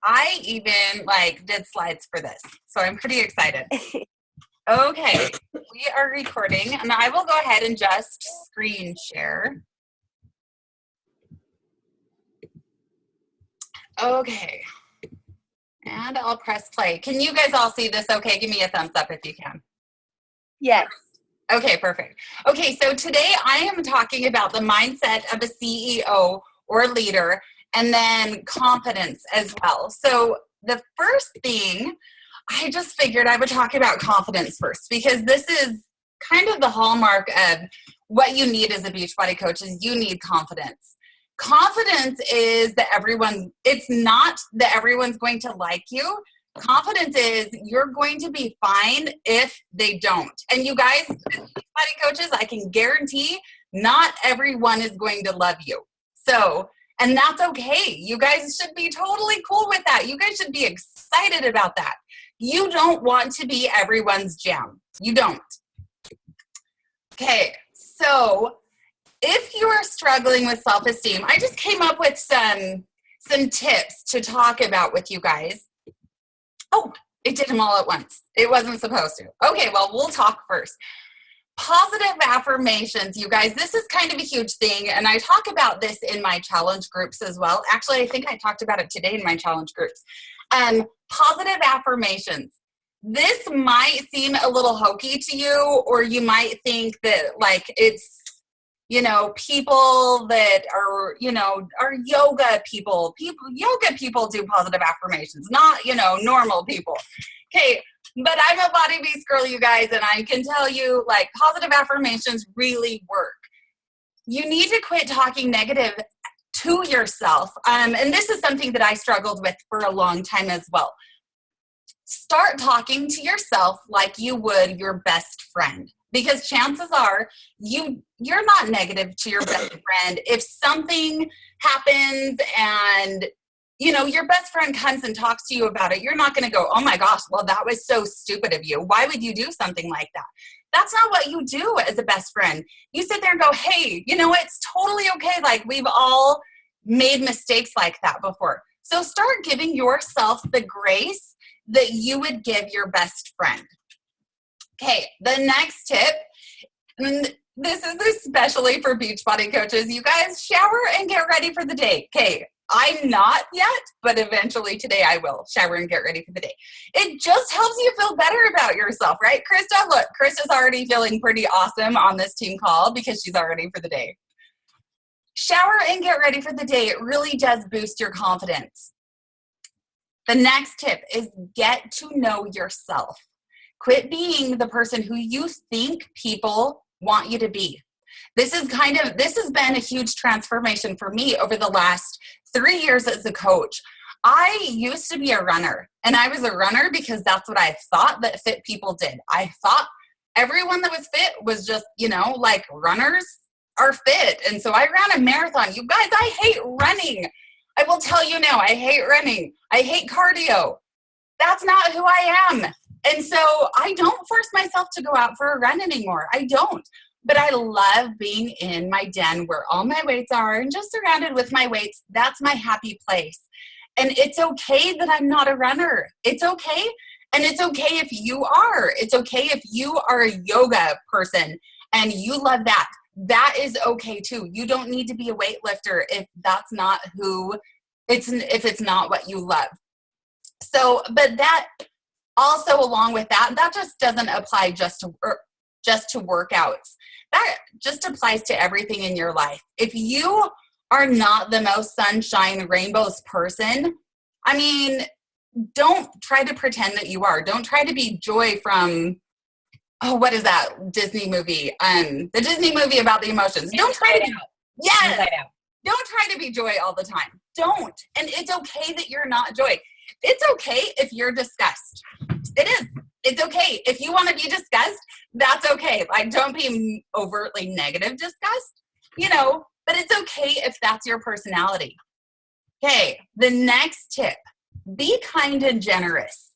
I even like did slides for this, so I'm pretty excited. Okay, we are recording, and I will go ahead and just screen share. Okay, and I'll press play. Can you guys all see this okay? Give me a thumbs up if you can. Yes. Okay, perfect. Okay, so today I am talking about the mindset of a CEO or leader, and then confidence as well. So the first thing, I just figured I would talk about confidence first, because this is kind of the hallmark of what you need as a Beachbody coach is you need confidence. Confidence is that it's not that everyone's going to like you. Confidence is you're going to be fine if they don't. And you guys, as Beachbody coaches, I can guarantee not everyone is going to love you. So, and that's okay. You guys should be totally cool with that. You guys should be excited about that. You don't want to be everyone's jam. You don't. Okay, so if you are struggling with self-esteem, I just came up with some tips to talk about with you guys. Oh, it did them all at once. It wasn't supposed to. Okay, well, we'll talk first. Positive affirmations, you guys, this is kind of a huge thing, and I talk about this in my challenge groups as well. Actually, I think I talked about it today in my challenge groups. Positive affirmations. This might seem a little hokey to you, or you might think that like it's, people that are, are yoga people. Yoga people do positive affirmations, not, normal people. Okay, but I'm a body beast girl, you guys, and I can tell you, like, positive affirmations really work. You need to quit talking negative to yourself. And this is something that I struggled with for a long time as well. Start talking to yourself like you would your best friend, because chances are you're not negative to your best friend. If something happens and your best friend comes and talks to you about it, you're not going to go, oh my gosh, well, that was so stupid of you. Why would you do something like that? That's not what you do as a best friend. You sit there and go, hey, it's totally okay. Like, we've all made mistakes like that before. So start giving yourself the grace that you would give your best friend. Okay, the next tip, and this is especially for Beachbody coaches, you guys shower and get ready for the day. Okay, I'm not yet, but eventually today I will shower and get ready for the day. It just helps you feel better about yourself, right? Krista, look, Krista's already feeling pretty awesome on this team call because she's all ready for the day. Shower and get ready for the day. It really does boost your confidence. The next tip is get to know yourself. Quit being the person who you think people want you to be. This has been a huge transformation for me over the last 3 years as a coach. I used to be a runner, and I was a runner because that's what I thought that fit people did. I thought everyone that was fit was just, like runners are fit. And so I ran a marathon. You guys, I hate running. I will tell you now, I hate running. I hate cardio. That's not who I am. And so I don't force myself to go out for a run anymore. I don't. But I love being in my den where all my weights are and just surrounded with my weights. That's my happy place. And it's okay that I'm not a runner. It's okay. And it's okay if you are. It's okay if you are a yoga person and you love that. That is okay too. You don't need to be a weightlifter if that's not if it's not what you love. So, but that also, along with that, that just doesn't apply just to workouts. That just applies to everything in your life. If you are not the most sunshine rainbows person, don't try to pretend that you are. Don't try to be Joy from, what is that Disney movie? The Disney movie about the emotions. Don't try to be, yes. Don't try to be Joy all the time. Don't. And it's okay that you're not Joy. It's okay if you're disgust. It is. It's okay. If you want to be disgust, that's okay. Like, don't be overtly negative disgust, but it's okay if that's your personality. Okay, the next tip, be kind and generous.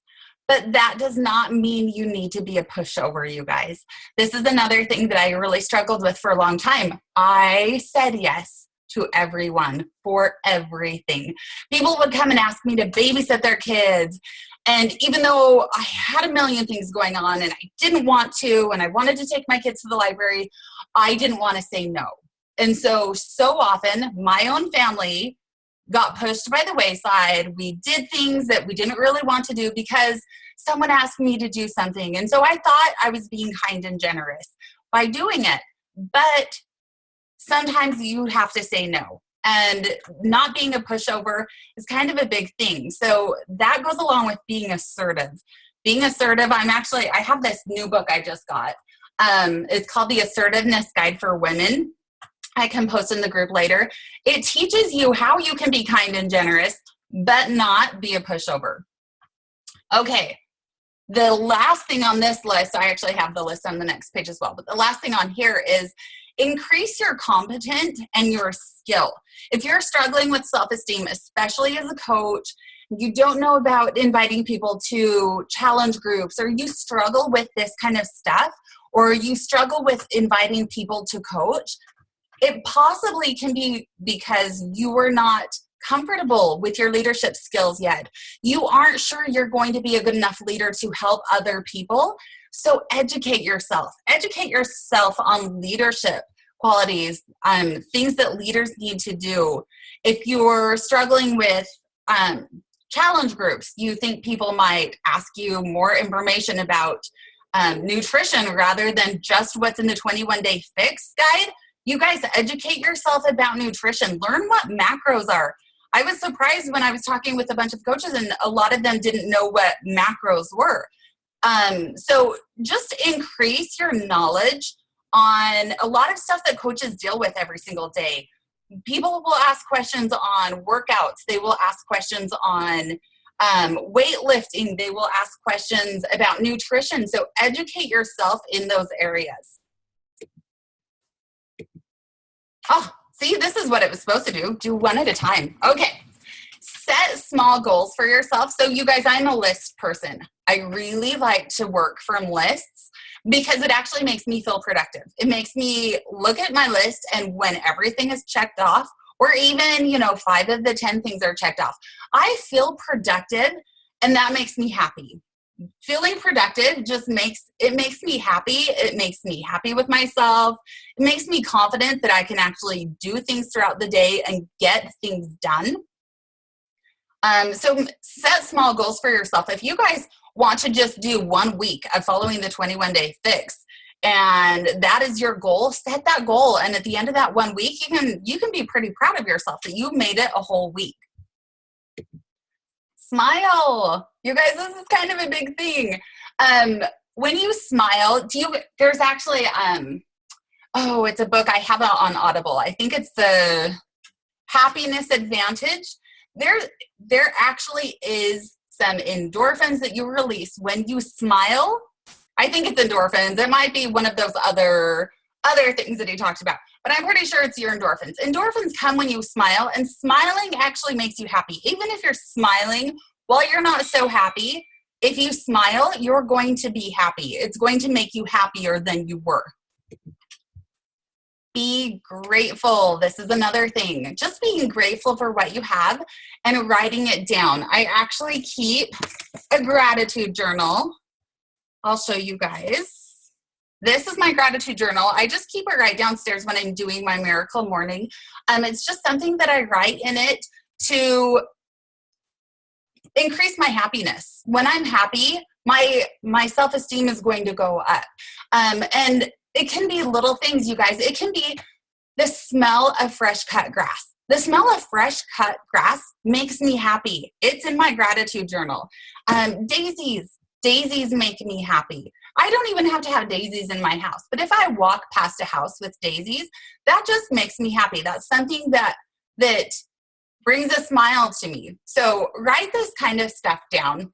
But that does not mean you need to be a pushover, you guys. This is another thing that I really struggled with for a long time. I said yes to everyone for everything. People would come and ask me to babysit their kids. And even though I had a million things going on and I didn't want to, and I wanted to take my kids to the library, I didn't want to say no. And so often my own family got pushed by the wayside. We did things that we didn't really want to do because someone asked me to do something. And so I thought I was being kind and generous by doing it. But sometimes you have to say no. And not being a pushover is kind of a big thing. So that goes along with being assertive. Being assertive, I have this new book I just got. It's called The Assertiveness Guide for Women. I can post in the group later. It teaches you how you can be kind and generous, but not be a pushover. Okay, the last thing on this list, I actually have the list on the next page as well, but the last thing on here is increase your competence and your skill. If you're struggling with self-esteem, especially as a coach, you don't know about inviting people to challenge groups, or you struggle with this kind of stuff, or you struggle with inviting people to coach, it possibly can be because you were not comfortable with your leadership skills yet. You aren't sure you're going to be a good enough leader to help other people. So educate yourself. Educate yourself on leadership qualities, things that leaders need to do. If you're struggling with challenge groups, you think people might ask you more information about nutrition rather than just what's in the 21-day fix guide, you guys educate yourself about nutrition. Learn what macros are. I was surprised when I was talking with a bunch of coaches and a lot of them didn't know what macros were. So just increase your knowledge on a lot of stuff that coaches deal with every single day. People will ask questions on workouts. They will ask questions on weightlifting. They will ask questions about nutrition. So educate yourself in those areas. Oh, see, this is what it was supposed to do. Do one at a time. Okay. Set small goals for yourself. So you guys, I'm a list person. I really like to work from lists because it actually makes me feel productive. It makes me look at my list, and when everything is checked off, or even, 5 of the 10 things are checked off, I feel productive, and that makes me happy. Feeling productive just makes me happy. It makes me happy with myself. It makes me confident that I can actually do things throughout the day and get things done. So set small goals for yourself. If you guys want to just do 1 week of following the 21-day fix, and that is your goal, set that goal. And at the end of that 1 week, you can be pretty proud of yourself that you made it a whole week. Smile. You guys, this is kind of a big thing. When you smile, there's actually, it's a book. I have it on Audible. I think it's the Happiness Advantage. There actually is some endorphins that you release when you smile. I think it's endorphins. It might be one of those other things that he talked about, but I'm pretty sure it's your endorphins. Endorphins come when you smile, and smiling actually makes you happy. Even if you're smiling while you're not so happy, if you smile, you're going to be happy. It's going to make you happier than you were. Be grateful. This is another thing. Just being grateful for what you have and writing it down. I actually keep a gratitude journal. I'll show you guys. This is my gratitude journal. I just keep it right downstairs when I'm doing my miracle morning. It's just something that I write in it to increase my happiness. When I'm happy, my self-esteem is going to go up. And it can be little things, you guys. It can be the smell of fresh cut grass. The smell of fresh cut grass makes me happy. It's in my gratitude journal. Daisies make me happy. I don't even have to have daisies in my house, but if I walk past a house with daisies, that just makes me happy. That's something that brings a smile to me. So write this kind of stuff down.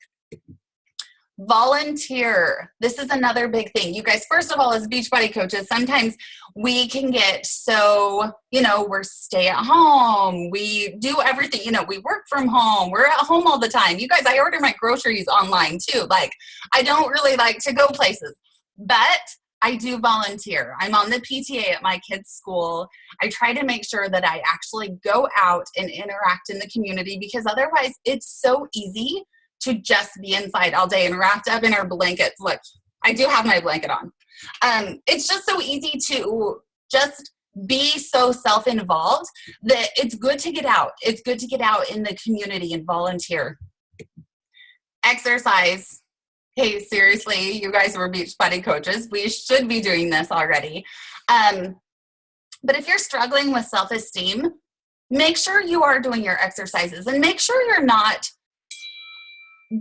Volunteer. This is another big thing. You guys, first of all, as Beachbody coaches, sometimes we can get so, we're stay at home. We do everything, we work from home. We're at home all the time. You guys, I order my groceries online too. Like, I don't really like to go places, but I do volunteer. I'm on the PTA at my kids' school. I try to make sure that I actually go out and interact in the community, because otherwise it's so easy to just be inside all day and wrapped up in our blankets. Look, I do have my blanket on. It's just so easy to just be so self-involved that it's good to get out. It's good to get out in the community and volunteer. Exercise. Hey, seriously, you guys were Beachbody coaches. We should be doing this already. But if you're struggling with self-esteem, make sure you are doing your exercises, and make sure you're not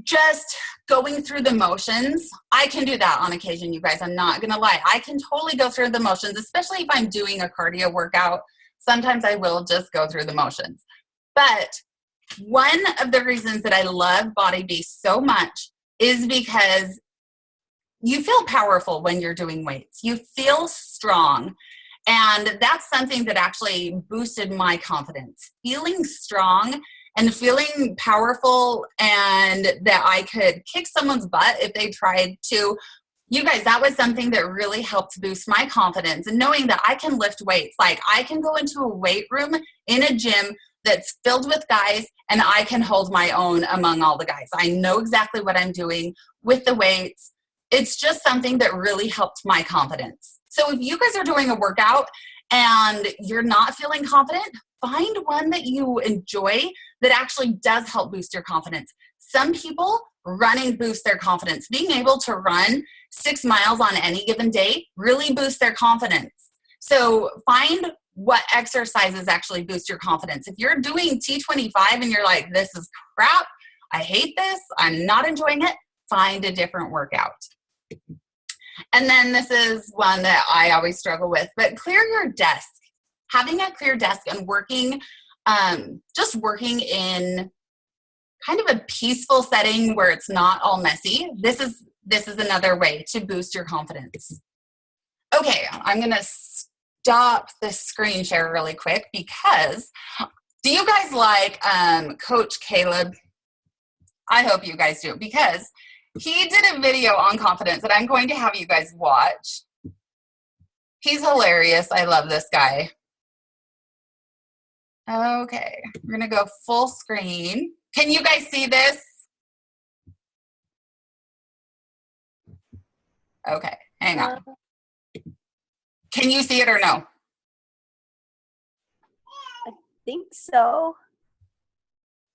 just going through the motions. I can do that on occasion, you guys. I'm not going to lie. I can totally go through the motions, especially if I'm doing a cardio workout. Sometimes I will just go through the motions. But one of the reasons that I love Body Beast so much is because you feel powerful when you're doing weights. You feel strong. And that's something that actually boosted my confidence. Feeling strong and feeling powerful, and that I could kick someone's butt if they tried to. You guys, that was something that really helped boost my confidence, and knowing that I can lift weights. Like, I can go into a weight room in a gym that's filled with guys, and I can hold my own among all the guys. I know exactly what I'm doing with the weights. It's just something that really helped my confidence. So if you guys are doing a workout and you're not feeling confident, find one that you enjoy that actually does help boost your confidence. Some people, running boosts their confidence. Being able to run 6 miles on any given day really boosts their confidence. So find what exercises actually boost your confidence. If you're doing T25 and you're like, this is crap, I hate this, I'm not enjoying it, find a different workout. And then this is one that I always struggle with, but clear your desk. Having a clear desk and working, just working in kind of a peaceful setting where it's not all messy. This is another way to boost your confidence. Okay, I'm gonna stop the screen share really quick, because do you guys like Coach Caleb? I hope you guys do, because he did a video on confidence that I'm going to have you guys watch. He's hilarious. I love this guy. Okay, we're gonna go full screen. Can you guys see this? Okay, hang on. Can you see it or no? I think so.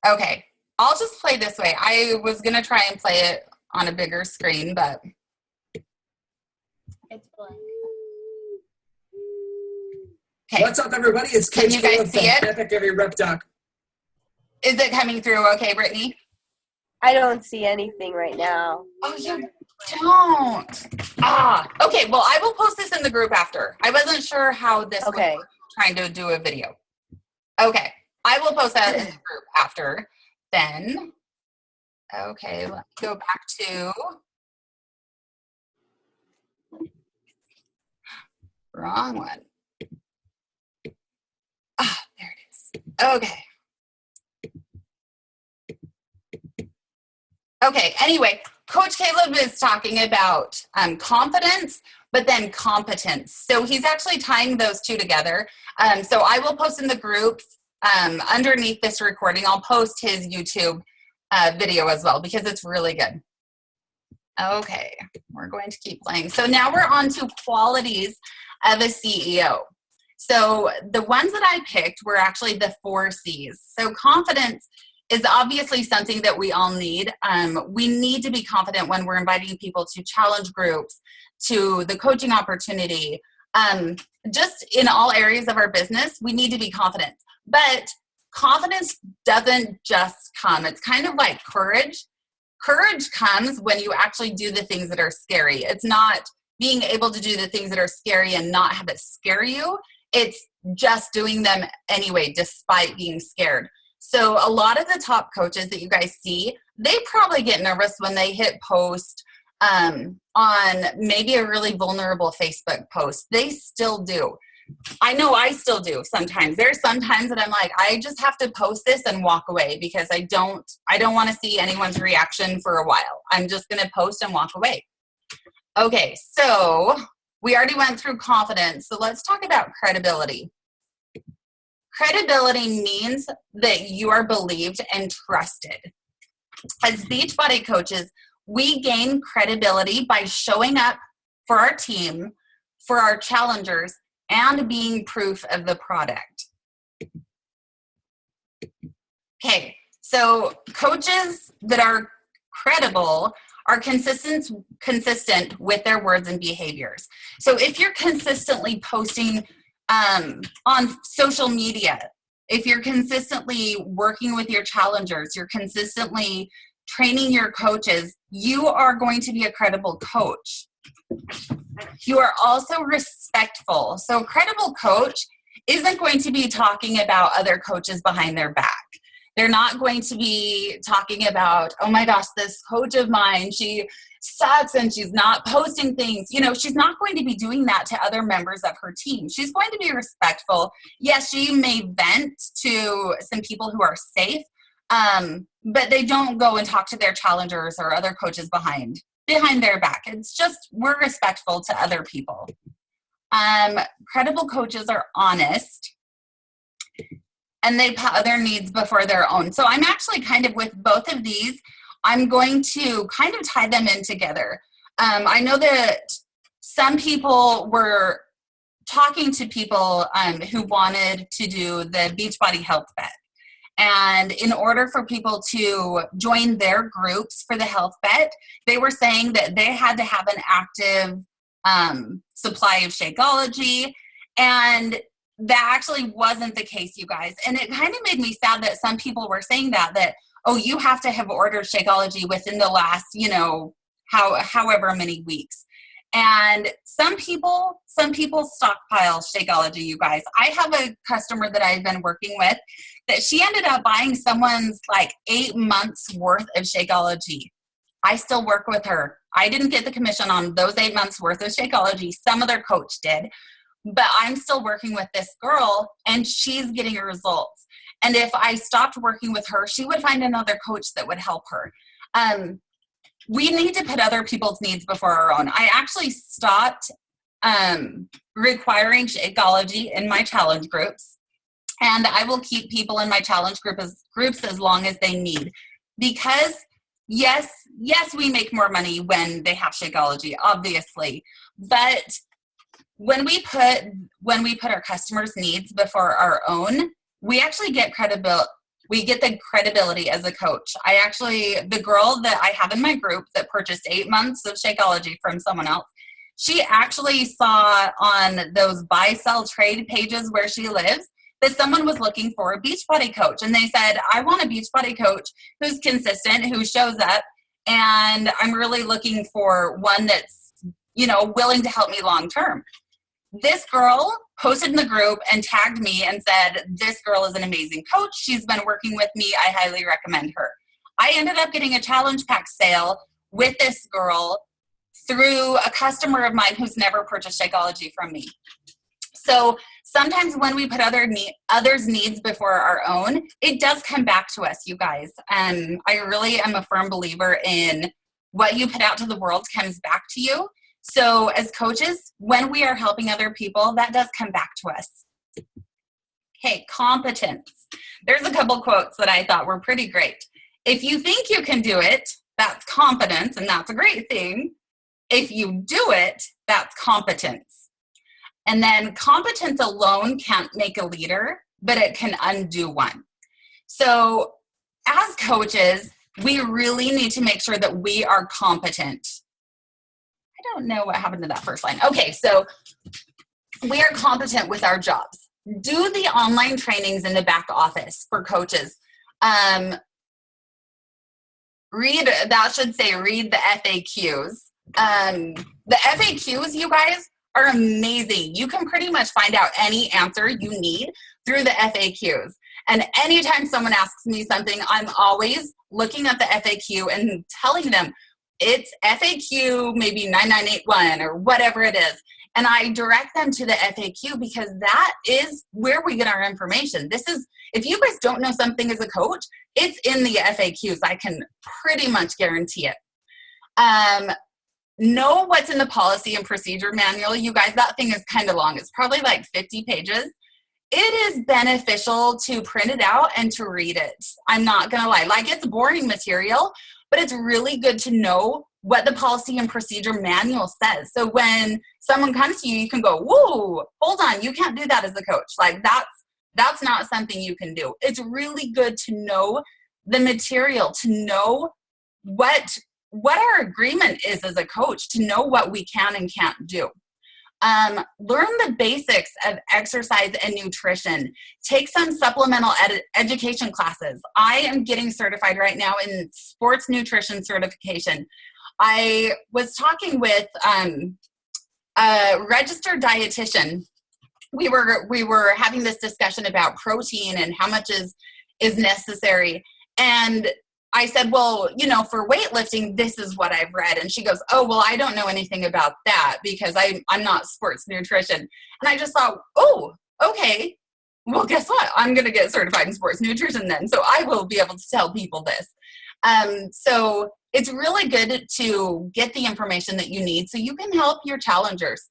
Okay, I'll just play this way. I was gonna try and play it on a bigger screen, but it's blank. Okay. What's up, everybody? It's Can Coach you guys Caleb see from it? Epic Every Rep Doc. Is it coming through okay, Brittany? I don't see anything right now. Oh, you don't. Okay, well, I will post this in the group after. I wasn't sure how this would work, trying to do a video. Okay, I will post that in the group after. Then, okay, let's go back to, wrong one. There it is. Okay. Okay, anyway, Coach Caleb is talking about confidence, but then competence. So he's actually tying those two together. So I will post in the group underneath this recording, I'll post his YouTube video as well, because it's really good. Okay, we're going to keep playing. So now we're on to qualities of a CEO. So the ones that I picked were actually the 4 C's. So confidence is obviously something that we all need. We need to be confident when we're inviting people to challenge groups, to the coaching opportunity. Just in all areas of our business, we need to be confident. But confidence doesn't just come. It's kind of like courage. Courage comes when you actually do the things that are scary. It's not being able to do the things that are scary and not have it scare you. It's just doing them anyway, despite being scared. So a lot of the top coaches that you guys see, they probably get nervous when they hit post on maybe a really vulnerable Facebook post. They still do. I know I still do sometimes. There's sometimes that I'm like, I just have to post this and walk away, because I don't want to see anyone's reaction for a while. I'm just going to post and walk away. Okay, so We already went through confidence, so let's talk about credibility. Credibility means that you are believed and trusted. As Beachbody coaches, we gain credibility by showing up for our team, for our challengers, and being proof of the product. Okay, so coaches that are credible are consistent with their words and behaviors. So if you're consistently posting on social media, if you're consistently working with your challengers, you're consistently training your coaches, you are going to be a credible coach. You are also respectful. So a credible coach isn't going to be talking about other coaches behind their back. They're not going to be talking about, oh my gosh, this coach of mine, she sucks and she's not posting things. You know, she's not going to be doing that to other members of her team. She's going to be respectful. Yes, she may vent to some people who are safe, but they don't go and talk to their challengers or other coaches behind their back. It's just, we're respectful to other people. Credible coaches are honest, and they put other needs before their own. So I'm actually kind of with both of these. I'm going to kind of tie them in together. I know that some people were talking to people who wanted to do the Beachbody Health Bet. And in order for people to join their groups for the Health Bet, they were saying that they had to have an active supply of Shakeology. And that actually wasn't the case, you guys. And it kind of made me sad that some people were saying that, oh, you have to have ordered Shakeology within the last, however many weeks. And some people stockpile Shakeology, you guys. I have a customer that I've been working with that she ended up buying someone's like 8 months worth of Shakeology. I still work with her. I didn't get the commission on those 8 months worth of Shakeology. Some other coach did. But I'm still working with this girl, and she's getting results. And if I stopped working with her, she would find another coach that would help her. We need to put other people's needs before our own. I actually stopped requiring Shakeology in my challenge groups, and I will keep people in my challenge groups as long as they need. Because yes, we make more money when they have Shakeology, obviously, but when we put our customers' needs before our own, we actually get credibility. We get the credibility as a coach. The girl that I have in my group that purchased 8 months of Shakeology from someone else, she actually saw on those buy, sell, trade pages where she lives that someone was looking for a Beachbody coach. And they said, I want a Beachbody coach who's consistent, who shows up, and I'm really looking for one that's, willing to help me long term. This girl posted in the group and tagged me and said, this girl is an amazing coach. She's been working with me. I highly recommend her. I ended up getting a challenge pack sale with this girl through a customer of mine who's never purchased Shakeology from me. So sometimes when we put others' needs before our own, it does come back to us, you guys. I really am a firm believer in what you put out to the world comes back to you. So as coaches, when we are helping other people, that does come back to us. Okay, competence. There's a couple quotes that I thought were pretty great. If you think you can do it, that's confidence, and that's a great thing. If you do it, that's competence. And then competence alone can't make a leader, but it can undo one. So as coaches, we really need to make sure that we are competent. I don't know what happened to that first line. Okay, so we are competent with our jobs. Do the online trainings in the back office for coaches. Read the FAQs. The FAQs, you guys, are amazing. You can pretty much find out any answer you need through the FAQs. And anytime someone asks me something, I'm always looking at the FAQ and telling them, it's FAQ maybe 9981 or whatever it is. And I direct them to the FAQ because that is where we get our information. If you guys don't know something as a coach, it's in the FAQs. I can pretty much guarantee it. know what's in the policy and procedure manual. You guys, that thing is kind of long. It's probably like 50 pages. It is beneficial to print it out and to read it. I'm not going to lie. Like, it's boring material, but it's really good to know what the policy and procedure manual says. So when someone comes to you, you can go, whoa, hold on, you can't do that as a coach. Like, that's not something you can do. It's really good to know the material, to know what our agreement is as a coach, to know what we can and can't do. Learn the basics of exercise and nutrition. Take some supplemental education classes. I am getting certified right now in sports nutrition certification. I was talking with a registered dietitian. We were having this discussion about protein and how much is necessary. And I said, well, you know, for weightlifting, this is what I've read. And she goes, oh, well, I don't know anything about that because I'm not sports nutrition. And I just thought, oh, okay. Well, guess what? I'm going to get certified in sports nutrition then. So I will be able to tell people this. So it's really good to get the information that you need so you can help your challengers.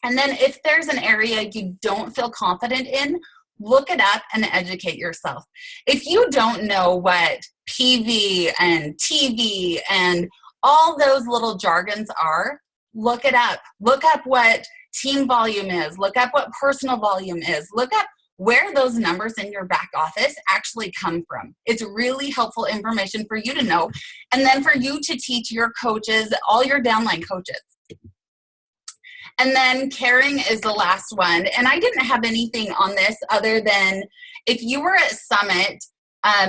And then if there's an area you don't feel confident in, look it up and educate yourself. If you don't know what PV and TV and all those little jargons are, look it up. Look up what team volume is. Look up what personal volume is. Look up where those numbers in your back office actually come from. It's really helpful information for you to know, and then for you to teach your coaches, all your downline coaches. And then caring is the last one. And I didn't have anything on this other than if you were at Summit,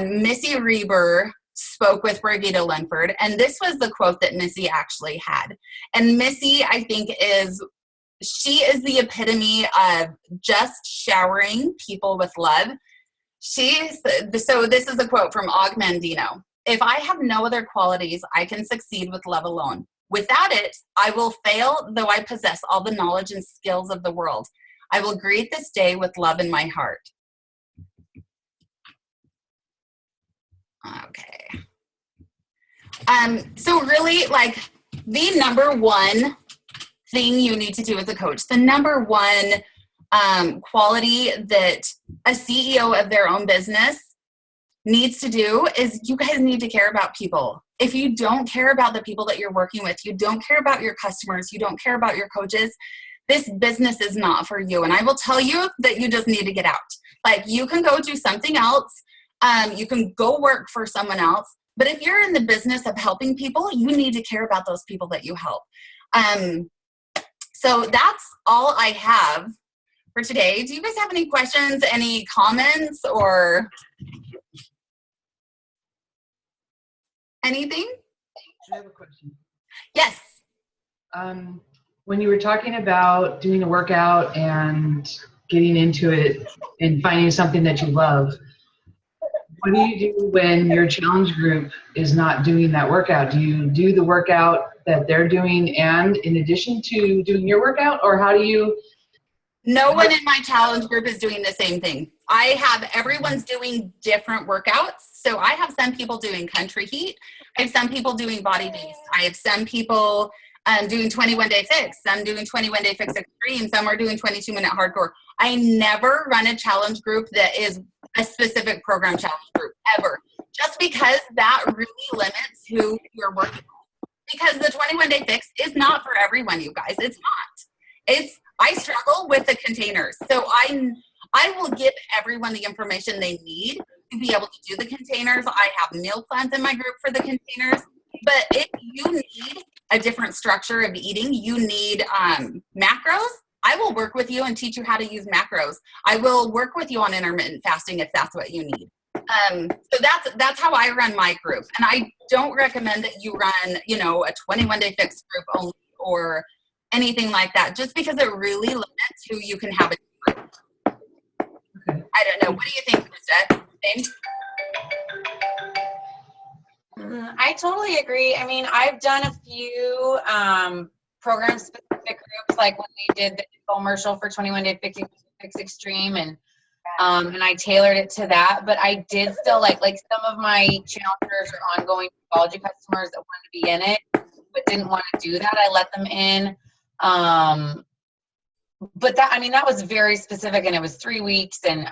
Missy Reber spoke with Brigitte Linford, and this was the quote that Missy actually had. And Missy, I think, she is the epitome of just showering people with love. So this is a quote from Og Mandino. If I have no other qualities, I can succeed with love alone. Without it, I will fail, though I possess all the knowledge and skills of the world. I will greet this day with love in my heart. Okay. So really, like, the number one thing you need to do as a coach, the number one quality that a CEO of their own business needs to do is you guys need to care about people. If you don't care about the people that you're working with, you don't care about your customers, you don't care about your coaches, this business is not for you. And I will tell you that you just need to get out. Like, you can go do something else. You can go work for someone else. But if you're in the business of helping people, you need to care about those people that you help. So that's all I have for today. Do you guys have any questions, any comments, or anything? I have a question. Yes. When you were talking about doing a workout and getting into it and finding something that you love, what do you do when your challenge group is not doing that workout? Do you do the workout that they're doing and in addition to doing your workout, or how do you? No one in my challenge group is doing the same thing. I have everyone's doing different workouts. So I have some people doing country heat. I have some people doing body based. I have some people doing 21-day fix. Some doing 21-day fix extreme. Some are doing 22-minute hardcore. I never run a challenge group that is a specific program challenge group ever, just because that really limits who you're working with. Because the 21-day fix is not for everyone, you guys. It's not. I struggle with the containers. So I will give everyone the information they need to be able to do the containers. I have meal plans in my group for the containers. But if you need a different structure of eating, you need macros, I will work with you and teach you how to use macros. I will work with you on intermittent fasting if that's what you need. So that's how I run my group. And I don't recommend that you run, a 21-day fixed group only or anything like that, just because it really limits who you can have a group. Okay. I don't know. What do you think, Krista? Same? I totally agree. I mean, I've done a few program-specific groups, like when we did the infomercial for 21-Day Fix Extreme, and I tailored it to that. But I did still like some of my challengers or ongoing Pathology customers that wanted to be in it but didn't want to do that, I let them in. But that, I mean, that was very specific, and it was 3 weeks, and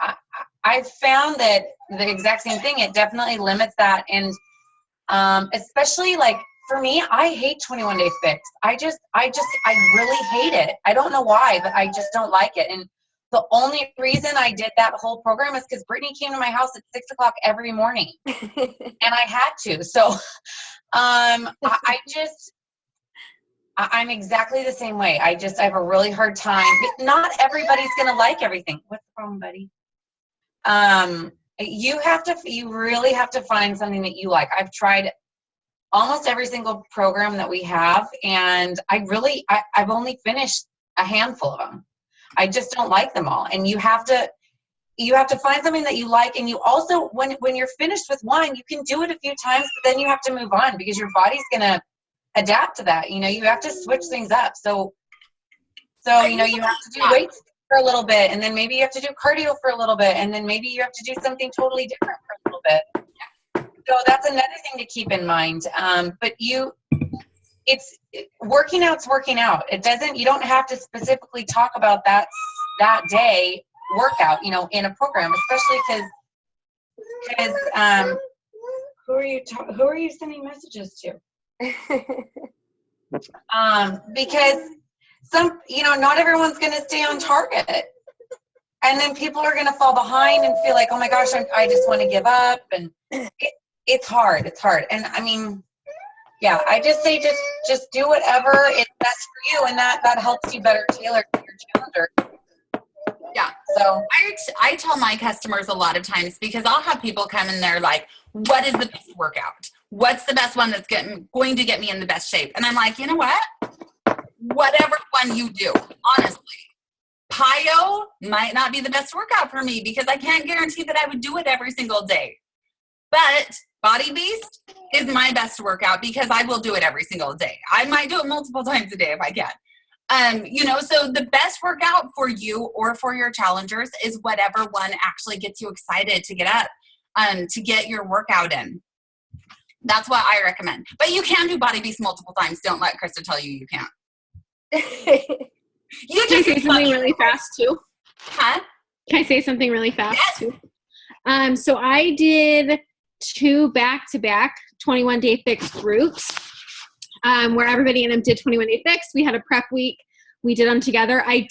I found that the exact same thing. It definitely limits that, and especially like for me, I hate 21 Day Fix. I really hate it. I don't know why, but I just don't like it. And the only reason I did that whole program is because Brittany came to my house at 6 o'clock every morning, and I had to. So I'm exactly the same way. I have a really hard time. Not everybody's going to like everything. What's the problem, buddy? You really have to find something that you like. I've tried almost every single program that we have, and I've only finished a handful of them. I just don't like them all. And you have to find something that you like, and you also, when you're finished with one, you can do it a few times, but then you have to move on because your body's going to adapt to that. You have to switch things up. So you have to do weights for a little bit, and then maybe you have to do cardio for a little bit, and then maybe you have to do something totally different for a little bit. So that's another thing to keep in mind. But working out's working out. You don't have to specifically talk about that day workout, in a program, especially because who are you sending messages to? Because not everyone's going to stay on target, and then people are going to fall behind and feel like, oh my gosh, I just want to give up, and it's hard. And I mean, yeah, I just say just do whatever is best for you, and that helps you better tailor to your challenger. Yeah. So I tell my customers a lot of times, because I'll have people come in there like, what is the best workout? What's the best one that's going to get me in the best shape? And I'm like, you know what? Whatever one you do, honestly. Plyo might not be the best workout for me because I can't guarantee that I would do it every single day. But Body Beast is my best workout because I will do it every single day. I might do it multiple times a day if I can. So the best workout for you or for your challengers is whatever one actually gets you excited to get up, to get your workout in. That's what I recommend. But you can do Body Beast multiple times. Don't let Krista tell you you can't. You Can I say something really fast too? Huh? Can I say something really fast Yes. too? So I did 2 back-to-back 21 Day Fix groups, where everybody in them did 21 Day Fix. We had a prep week. We did them together. I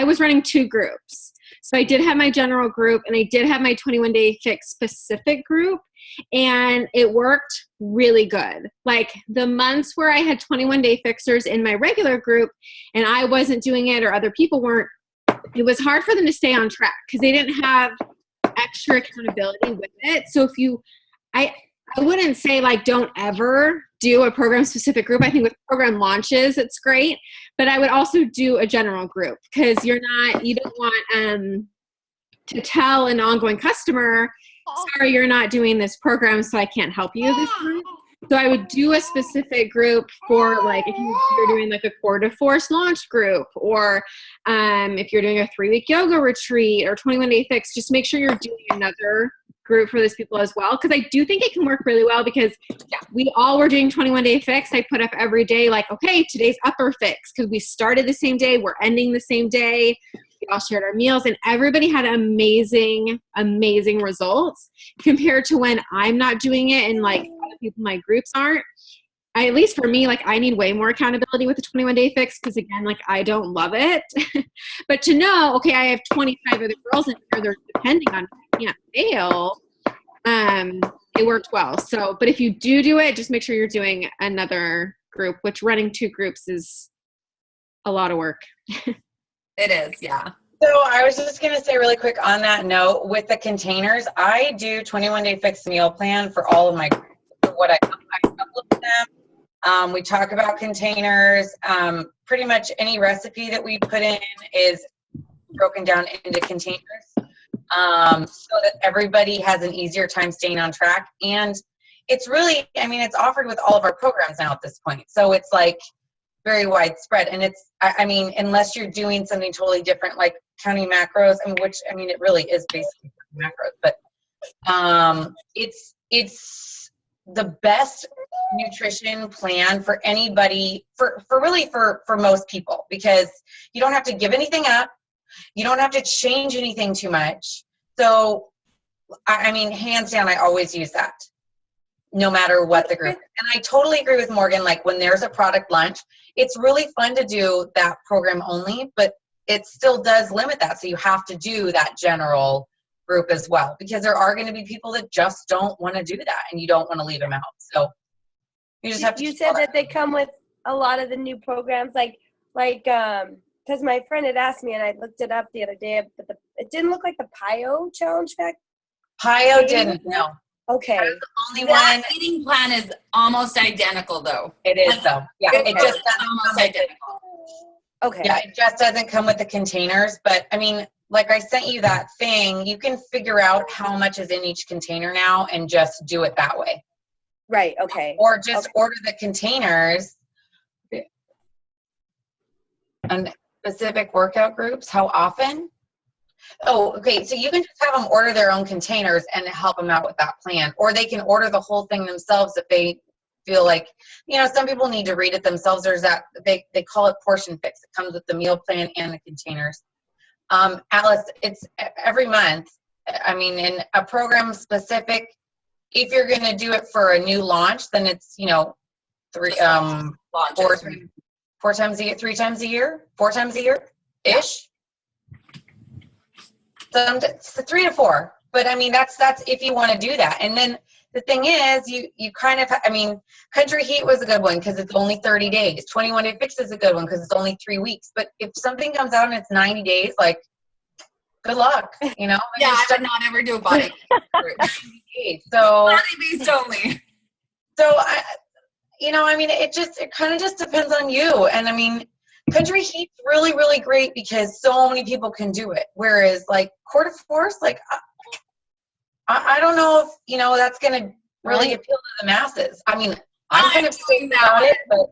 was running 2 groups. So I did have my general group, and I did have my 21 Day Fix specific group, and it worked really good. Like the months where I had 21 Day Fixers in my regular group and I wasn't doing it or other people weren't, it was hard for them to stay on track because they didn't have extra accountability with it. So I wouldn't say like don't ever do a program specific group. I think with program launches, it's great, but I would also do a general group because you don't want to tell an ongoing customer, sorry, you're not doing this program, so I can't help you this time. So I would do a specific group for like if you're doing like a Core de Force launch group, or if you're doing a 3-week yoga retreat or 21 Day Fix, just make sure you're doing another group for those people as well. Because I do think it can work really well because we all were doing 21 Day Fix. I put up every day like, okay, today's upper fix because we started the same day, we're ending the same day. We all shared our meals, and everybody had amazing, amazing results compared to when I'm not doing it and like other people in my groups aren't. At least for me, like I need way more accountability with the 21 Day Fix because again, like I don't love it. But to know, okay, I have 25 other girls in here, they're depending on me, I can't fail. It worked well. So, but if you do it, just make sure you're doing another group, which running 2 groups is a lot of work. It is, yeah. So I was just going to say really quick on that note, with the containers, I do 21 Day Fix meal plan for all of my groups. What I upload them. We talk about containers. Pretty much any recipe that we put in is broken down into containers, so that everybody has an easier time staying on track. And it's really, it's offered with all of our programs now at this point. So it's like very widespread. And it's, unless you're doing something totally different, like counting macros, it really is basically macros, but it's the best nutrition plan for anybody, for most people, because you don't have to give anything up. You don't have to change anything too much. So, I mean, hands down, I always use that, no matter what the group. And I totally agree with Morgan. Like when there's a product lunch, it's really fun to do that program only, but it still does limit that. So you have to do that general group as well, because there are going to be people that just don't want to do that, and you don't want to leave them out. So you just have to. You said that they come with a lot of the new programs, like because my friend had asked me, and I looked it up the other day, but it didn't look like the PIO challenge pack. PIO didn't, no. Okay. That was the only That one. eating plan is almost identical, though. It is though. Yeah, Okay. it just doesn't Almost come with it. identical. Okay. Yeah, it just doesn't come with the containers. But I mean, like I sent you that thing, you can figure out how much is in each container now and just do it that way. Right. Okay. Or just Okay. order the containers and specific workout groups. How often? Oh, okay. So you can just have them order their own containers and help them out with that plan. Or they can order the whole thing themselves if they feel like, you know, some people need to read it themselves. There's that, they call it Portion Fix. It comes with the meal plan and the containers. Alice, it's every month. I mean, in a program specific, if you're going to do it for a new launch, then it's, you know, three times a year ish. It's 3 to 4, but I mean, that's if you want to do that. And then the thing is, you kind of, I mean, Country Heat was a good one because it's only 30 days. 21 Day Fix is a good one because it's only 3 weeks. But if something comes out and it's 90 days, like, good luck, you know? Yeah, I would not ever do a body group. So, Body beast only. so you know, I mean, it kind of just depends on you. And I mean, Country Heat's really, really great because so many people can do it. Whereas like Court of Force, like, I don't know if, you know, that's going to really appeal to the masses. I mean, I'm kind of stoked about it, but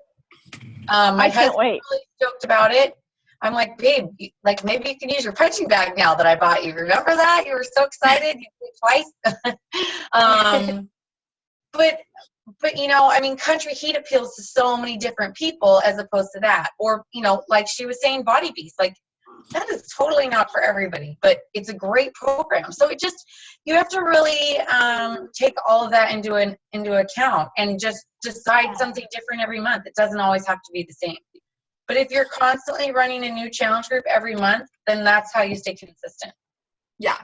my husband's really stoked about it. I'm like, babe, like maybe you can use your punching bag now that I bought you. Remember that? You were so excited. You did it twice. But you know, I mean, Country Heat appeals to so many different people as opposed to that. Or, you know, like she was saying, Body Beast, like that is totally not for everybody, but it's a great program. So it just, you have to really take all of that into account and just decide something different every month. It doesn't always have to be the same. But if you're constantly running a new challenge group every month, then that's how you stay consistent. Yeah.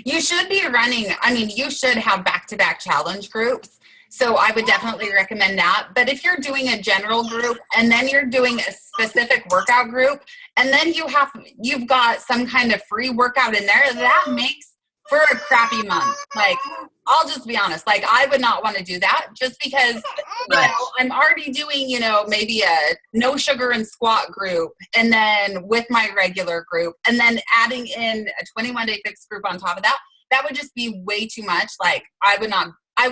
You should be running, I mean, you should have back-to-back challenge groups. So I would definitely recommend that. But if you're doing a general group and then you're doing a specific workout group and then you've got some kind of free workout in there, that makes for a crappy month. Like, I'll just be honest, like I would not want to do that just because, you know, I'm already doing, you know, maybe a no sugar and squat group and then with my regular group and then adding in a 21 Day Fix group on top of that, that would just be way too much. Like I would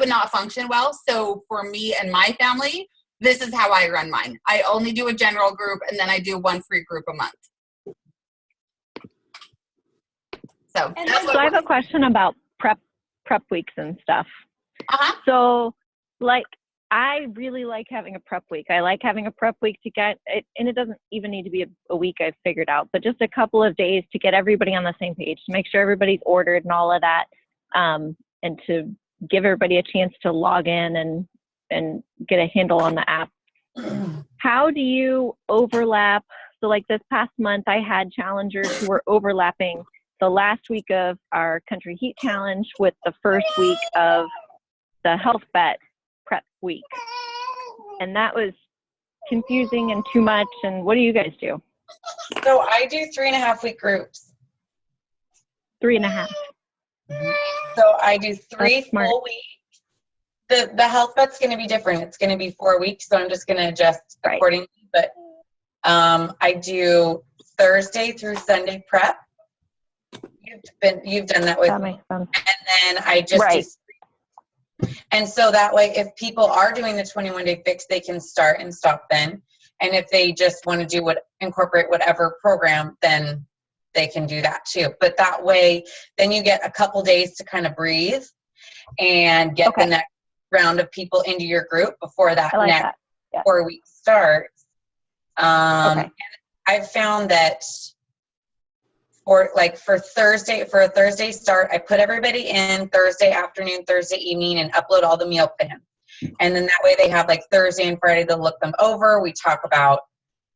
not function well. So for me and my family, this is how I run mine. I only do a general group and then I do one free group a month. So that's what I have a question about prep weeks and stuff. So like, I really like having a prep week. I like having a prep week to get it, and it doesn't even need to be a week I've figured out, but just a couple of days to get everybody on the same page, to make sure everybody's ordered and all of that, and to give everybody a chance to log in and get a handle on the app. How do you overlap? So like this past month, I had challengers who were overlapping the last week of our Country Heat Challenge with the first week of the Health Bet prep week. And that was confusing and too much. And what do you guys do? So I do 3.5 week groups. 3.5. So I do 3 That's smart. full weeks. The Health Bet's going to be different. It's going to be 4 weeks, so I'm just going to adjust accordingly. But I do Thursday through Sunday prep. You've done that with That me. makes sense. And then I just do. And so that way, if people are doing the 21 Day Fix, they can start and stop then. And if they just want to incorporate whatever program, then they can do that too. But that way, then you get a couple days to kind of breathe and get the next round of people into your group before that I like next that. Yeah. 4 week starts. Okay. And I've found that for a Thursday start, I put everybody in Thursday afternoon, Thursday evening, and upload all the meal plans. And then that way they have like Thursday and Friday to look them over. We talk about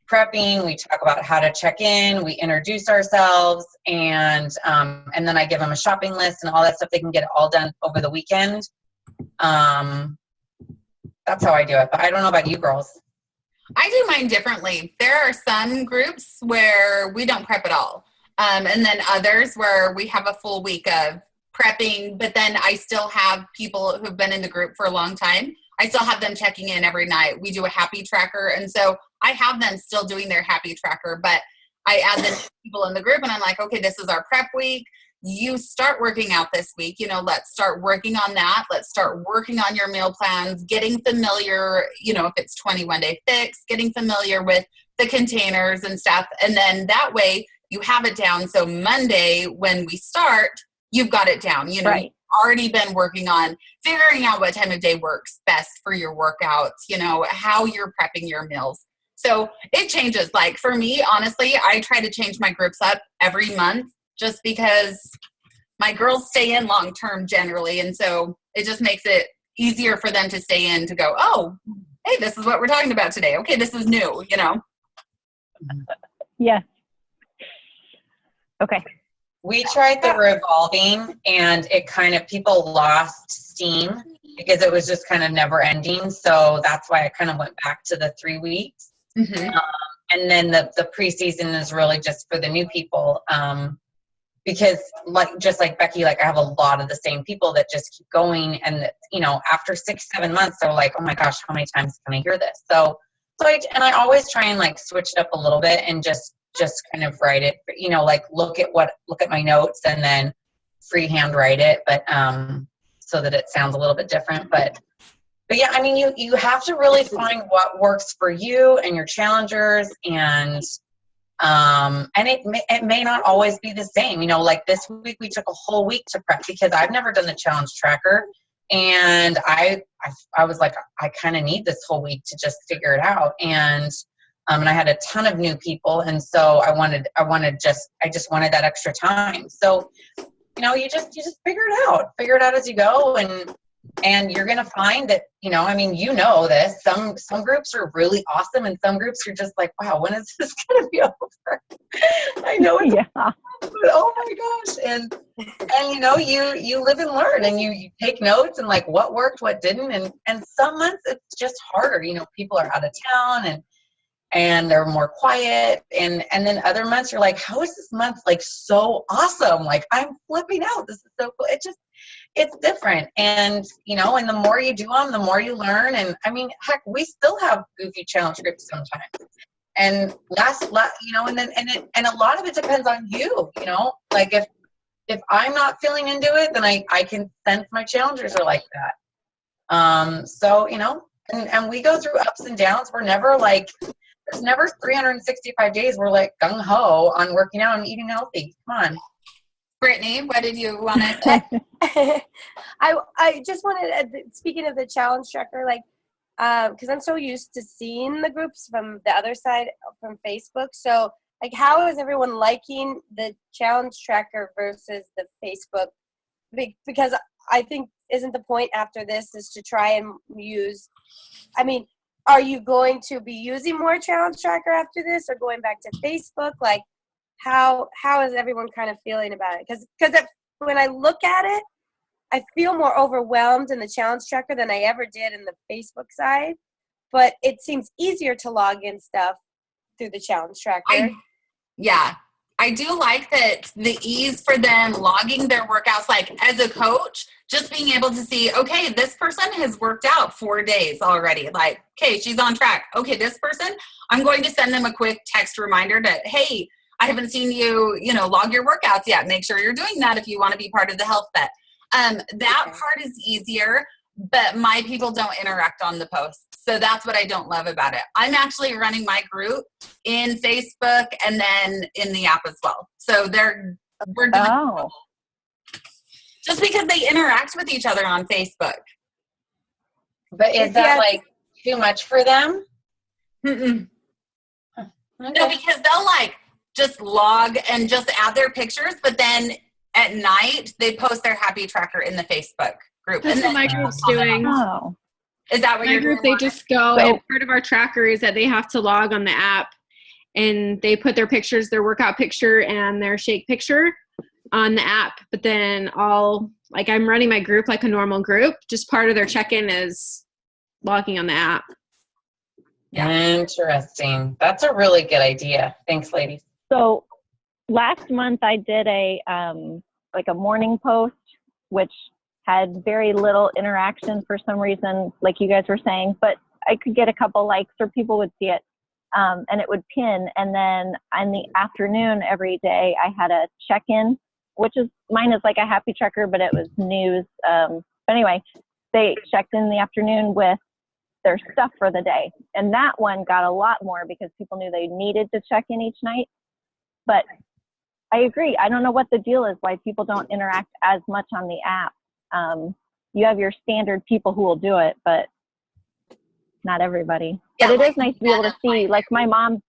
prepping, we talk about how to check in, we introduce ourselves, and then I give them a shopping list and all that stuff. They can get it all done over the weekend. That's how I do it. But I don't know about you girls. I do mine differently. There are some groups where we don't prep at all. And then others where we have a full week of prepping, but then I still have people who've been in the group for a long time. I still have them checking in every night. We do a happy tracker. And so I have them still doing their happy tracker, but I add the people in the group and I'm like, okay, this is our prep week. You start working out this week, let's start working on that. Let's start working on your meal plans, getting familiar, if it's 21 Day Fix, getting familiar with the containers and stuff. And then that way you have it down. So Monday when we start, you've got it down. Right. You've already been working on figuring out what time of day works best for your workouts, how you're prepping your meals. So it changes. Like for me, honestly, I try to change my groups up every month just because my girls stay in long term generally. And so it just makes it easier for them to stay in to go, oh, hey, this is what we're talking about today. Okay, this is new, Yeah. Okay. We tried the revolving and it kind of, people lost steam because it was just kind of never ending. So that's why I kind of went back to the 3 weeks. Mm-hmm. And then the preseason is really just for the new people. Because just like Becky, I have a lot of the same people that just keep going. And after 6-7 months, they're like, oh my gosh, how many times can I hear this? So I always try and switch it up a little bit and just kind of write it, look at my notes and then freehand write it, but so that it sounds a little bit different. But yeah, I mean, you have to really find what works for you and your challengers, and it may not always be the same. This week we took a whole week to prep because I've never done the challenge tracker, and I was like, I kind of need this whole week to just figure it out, and I had a ton of new people, and so I just wanted that extra time. So you just figure it out as you go, and you're gonna find that this. Some groups are really awesome, and some groups you're just like, wow, when is this gonna be over? I know it's Yeah. but oh my gosh, and you live and learn, and you take notes and what worked, what didn't, and some months it's just harder. People are out of town and they're more quiet, and then other months you're like, how is this month so awesome? I'm flipping out. This is so cool. It's different, and and the more you do them, the more you learn. And I mean, heck, we still have goofy challenge groups sometimes. And and a lot of it depends on you. If I'm not feeling into it, then I can sense my challengers are like that. So and we go through ups and downs. We're never there's never 365 days we're gung ho on working out and eating healthy. Come on. Brittany, what did you want to say? I just wanted, speaking of the challenge tracker, because I'm so used to seeing the groups from the other side from Facebook. So how is everyone liking the challenge tracker versus the Facebook? Because I think, isn't the point after this is to try and use, are you going to be using more challenge tracker after this, or going back to Facebook? How is everyone kind of feeling about it? Because when I look at it, I feel more overwhelmed in the challenge tracker than I ever did in the Facebook side. But it seems easier to log in stuff through the challenge tracker. I do like that the ease for them logging their workouts, as a coach, just being able to see, okay, this person has worked out 4 days already. Okay, she's on track. Okay, this person, I'm going to send them a quick text reminder that, hey, I haven't seen you, log your workouts yet. Make sure you're doing that if you want to be part of the health bet. That part is easier, but my people don't interact on the posts. So that's what I don't love about it. I'm actually running my group in Facebook and then in the app as well. So we're doing just because they interact with each other on Facebook. But is that Yeah. like too much for them? Mm-mm. Okay. No, because they'll like just log and just add their pictures, but then at night they post their happy tracker in the Facebook group. That's and what then my group's comment on doing. Oh. it. Is that what My you're group, doing? they just go, So- and part of our tracker is that they have to log on the app, and they put their pictures, their workout picture and their shake picture on the app. But then I'm running my group like a normal group. Just part of their check-in is logging on the app. Yeah. Interesting. That's a really good idea. Thanks, ladies. So last month I did a morning post, which had very little interaction for some reason, like you guys were saying, but I could get a couple likes or people would see it, and it would pin. And then in the afternoon every day I had a check-in, mine is like a happy tracker, but it was news. But anyway, they checked in the afternoon with their stuff for the day. And that one got a lot more because people knew they needed to check in each night. But I agree. I don't know what the deal is, why people don't interact as much on the app. You have your standard people who will do it, but not everybody. Yeah, but it like is nice to be able to see, like my mom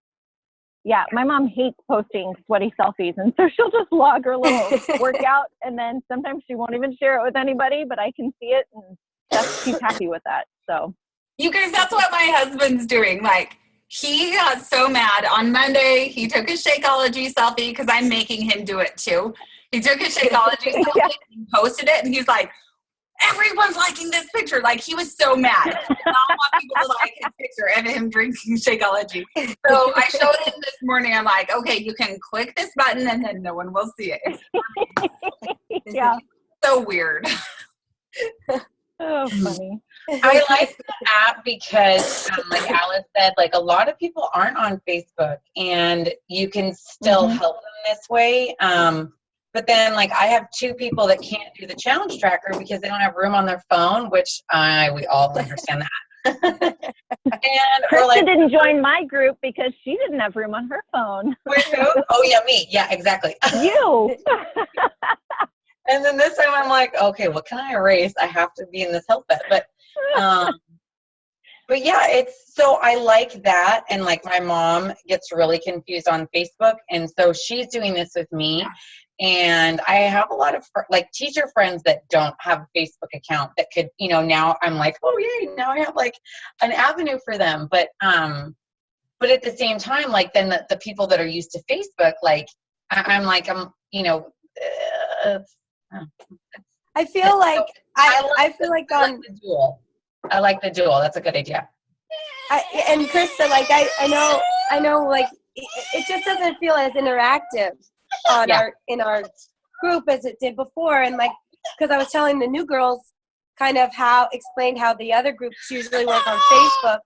hates posting sweaty selfies. And so she'll just log her little workout, and then sometimes she won't even share it with anybody, but I can see it, and she's happy with that. So. You guys, that's what my husband's doing. Like, he got so mad on Monday. He took a Shakeology selfie because I'm making him do it too. He took a Shakeology selfie Yeah. and posted it, and he's like, everyone's liking this picture. Like, he was so mad. He did not want people to like his picture of him drinking Shakeology. So I showed him this morning. I'm like, okay, you can click this button and then no one will see it. Yeah. So weird. Oh, funny. I like the app because, like Alice said, like a lot of people aren't on Facebook, and you can still help them this way. But then, like, I have 2 people that can't do the challenge tracker because they don't have room on their phone, which we all understand that. And or Krista like, didn't join my group because she didn't have room on her phone. wait, who? Oh yeah, me. Yeah, exactly. You. And then this time I'm like, okay, what can I erase? I have to be in this health bet. But yeah, it's so I like that. And like my mom gets really confused on Facebook. And so she's doing this with me. And I have a lot of like teacher friends that don't have a Facebook account that could, now I'm like, oh yay, now I have like an avenue for them. But at the same time, like then the people that are used to Facebook, like I'm like, I feel like I feel like I like the dual. I like the dual. That's a good idea. and Krista, like I know, like it just doesn't feel as interactive on in our group as it did before, and like because I was telling the new girls kind of explained how the other groups usually work on Facebook,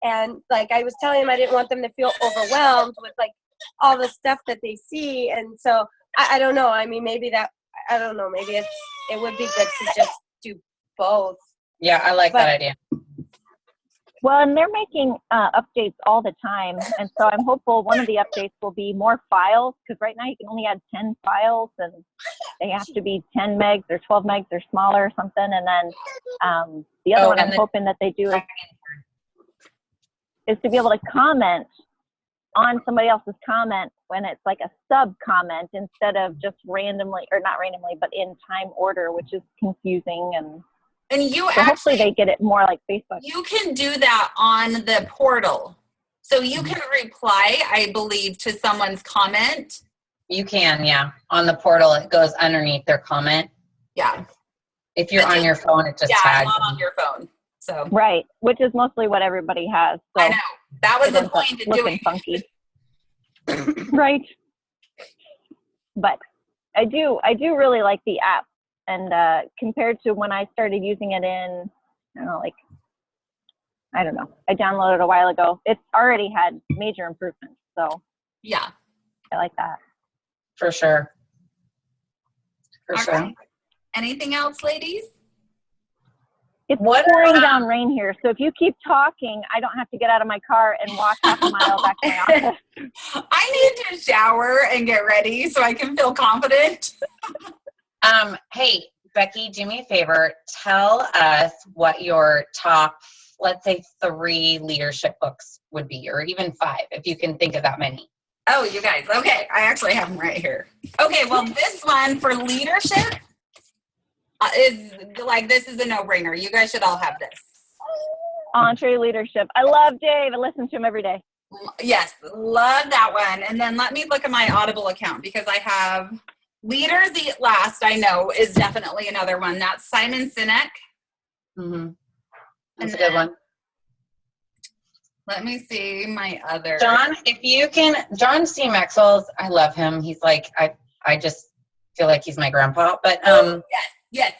and like I was telling them I didn't want them to feel overwhelmed with like all the stuff that they see, and so I don't know. I mean, maybe I don't know. Maybe it would be good to just do both. Yeah, I like that idea. Well, and they're making updates all the time. And so I'm hopeful one of the updates will be more files, because right now you can only add 10 files, and they have to be 10 megs or 12 megs or smaller or something. And then the other one I'm hoping that they do is to be able to comment on somebody else's comment when it's like a sub comment instead of just randomly, or not randomly, but in time order, which is confusing. And you so hopefully they get it more like Facebook. You can do that on the portal. So you can reply, I believe, to someone's comment. You can, yeah. On the portal, it goes underneath their comment. Yeah. If you're on your phone, it just tags. Not on your phone. So right, which is mostly what everybody has. So I know. That was the point to do it. Funky. Right. But I do really like the app. And compared to when I started using it I don't know, I downloaded it a while ago. It's already had major improvements. So yeah, I like that. For sure. For All sure. right. Anything else, ladies? It's pouring down rain here. So if you keep talking, I don't have to get out of my car and walk half a mile back to my office. I need to shower and get ready so I can feel confident. Hey, Becky, do me a favor. Tell us what your top, let's say, 3 leadership books would be, or even 5, if you can think of that many. Oh, you guys. Okay. I actually have them right here. Okay. Well, this one for leadership is like, this is a no-brainer. You guys should all have this. EntreLeadership. I love Dave. I listen to him every day. Yes. Love that one. And then let me look at my Audible account because I have Leaders Eat Last, I know, is definitely another one. That's Simon Sinek. Mm-hmm. That's a good one. Let me see my other. John, if you can, John C. Maxwell's, I love him. He's like, I just feel like he's my grandpa. But Yes.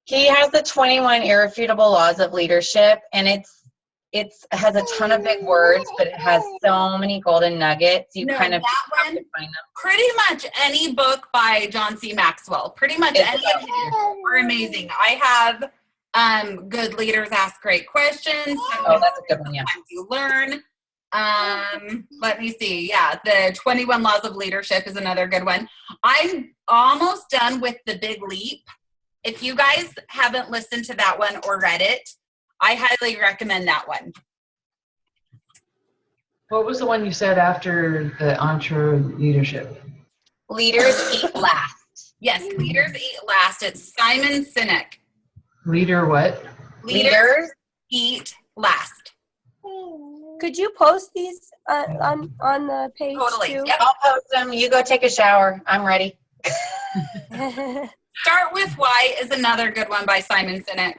he has the 21 Irrefutable Laws of Leadership, and it has a ton of big words, but it has so many golden nuggets. You kind of that have one, to find them. pretty much any book by John C. Maxwell, pretty much any of them are amazing. I have Good Leaders Ask Great Questions. Oh, that's a good one, yeah. Sometimes You Learn. Let me see. Yeah, the 21 Laws of Leadership is another good one. I'm almost done with The Big Leap. If you guys haven't listened to that one or read it, I highly recommend that one. What was the one you said after the EntreLeadership? Leaders Eat Last. Yes, Leaders Eat Last. It's Simon Sinek. Leader what? Leaders Eat Last. Could you post these on the page Totally. too? Yep. I'll post them. You go take a shower. I'm ready. Start With Why is another good one by Simon Sinek.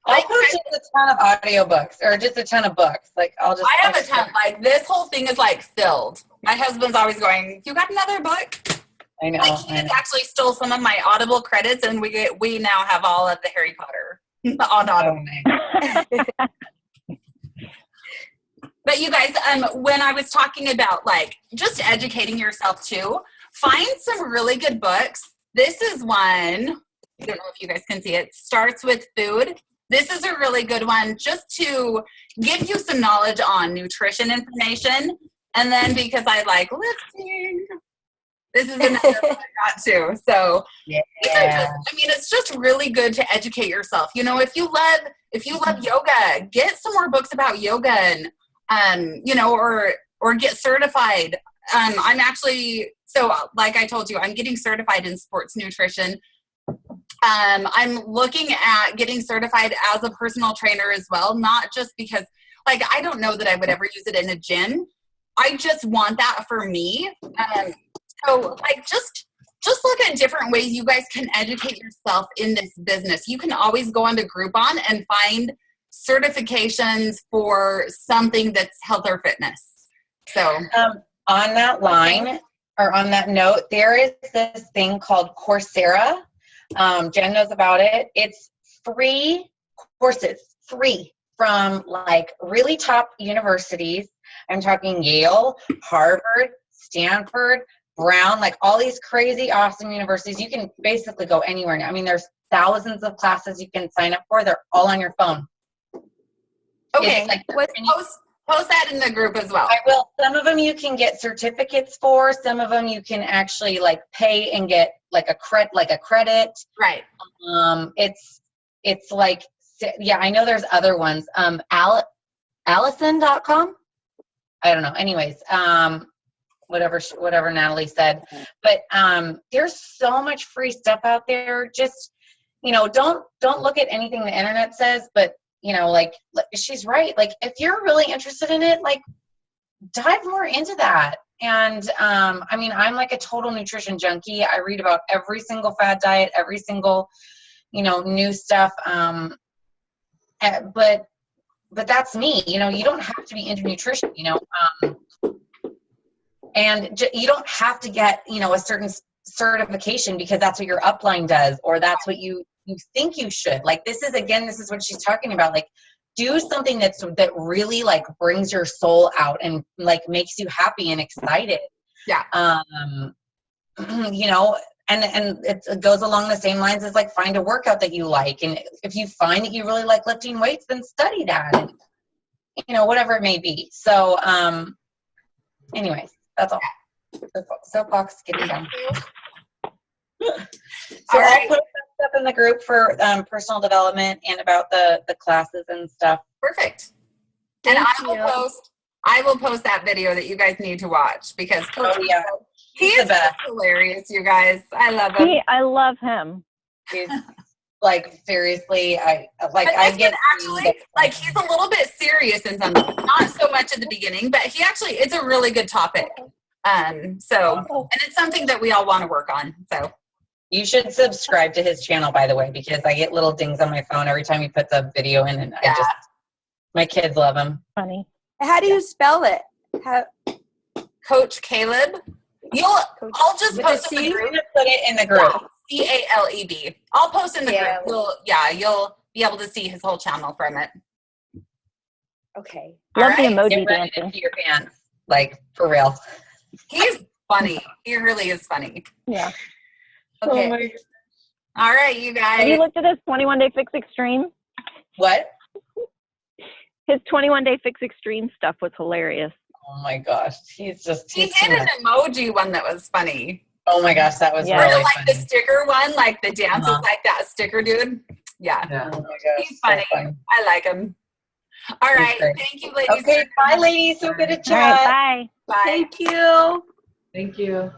I'll post just a ton of audiobooks or just a ton of books. Like I have a ton. Like this whole thing is like filled. My husband's always going, "You got another book?" I know. Like he has actually stole some of my Audible credits, and we now have all of the Harry Potter on Audible. But you guys, when I was talking about like just educating yourself too, find some really good books. This is one. I don't know if you guys can see it. Starts With Food. This is a really good one just to give you some knowledge on nutrition information. And then because I like lifting, this is another one I got too. So yeah. It's just really good to educate yourself. You know, if you love yoga, get some more books about yoga and, or get certified. I'm actually, so like I told you, I'm getting certified in sports nutrition. I'm looking at getting certified as a personal trainer as well, not just because, like, I don't know that I would ever use it in a gym. I just want that for me. So, like, just look at different ways you guys can educate yourself in this business. You can always go onto Groupon and find certifications for something that's health or fitness. So, on that line, or on that note, there is this thing called Coursera. Jen knows about it. It's free courses, from like really top universities. I'm talking Yale, Harvard, Stanford, Brown, like all these crazy awesome universities. You can basically go anywhere now. I mean, there's thousands of classes you can sign up for. They're all on your phone. okay, Like, post that in the group as well. I will. Some of them you can get certificates for. Some of them you can actually like pay and get like a credit. Right. It's like, yeah, I know there's other ones. Allison.com. I don't know. Anyways, whatever Natalie said, but there's so much free stuff out there. Just, don't look at anything the internet says, but like she's right. Like if you're really interested in it, like dive more into that. And I'm like a total nutrition junkie. I read about every single fad diet, every single, new stuff. But that's me. You don't have to be into nutrition. And you don't have to get a certain certification because that's what your upline does, or that's what you think you should. Like this is what she's talking about. Like do something that really like brings your soul out and like makes you happy and excited. Yeah. And it goes along the same lines as like find a workout that you like. And if you find that you really like lifting weights, then study that and, whatever it may be. So, anyways, that's all. Soapbox getting done. So All right. I'll put that stuff in the group for personal development and about the classes and stuff. Perfect. And Thank I will post that video that you guys need to watch because Coach Oh, yeah. he He's is the best. hilarious, you guys. I love him. I love him. He's like, seriously, I But this get one actually, like, he's a little bit serious in some, not so much at the beginning, but it's a really good topic. And it's something that we all want to work on. So You should subscribe to his channel, by the way, because I get little dings on my phone every time he puts a video in, and my kids love him. Funny. How do you spell it? How, Coach Caleb, I'll just with post a in the C? group. Put it in the group. CALEB. I'll post in the Yeah. group. You'll be able to see his whole channel from it. okay. Love All the right. emoji Get ready dancing. into your pants, like for real. He's funny. He really is funny. Yeah. Okay. All right, you Have you guys. looked at his 21 Day Fix Extreme? What? His 21 Day Fix Extreme stuff was hilarious. Oh my gosh, he's He too did an much. emoji one that was funny. Oh my gosh, that was Yeah. Or really like the funny. sticker one, like the dances Uh-huh. like that sticker dude. Yeah, Yeah. Oh my gosh, he's funny. so I like him. All right. great. Thank you, ladies. Okay, bye ladies, so good to All right, chat. bye. Bye. Thank you. Thank you.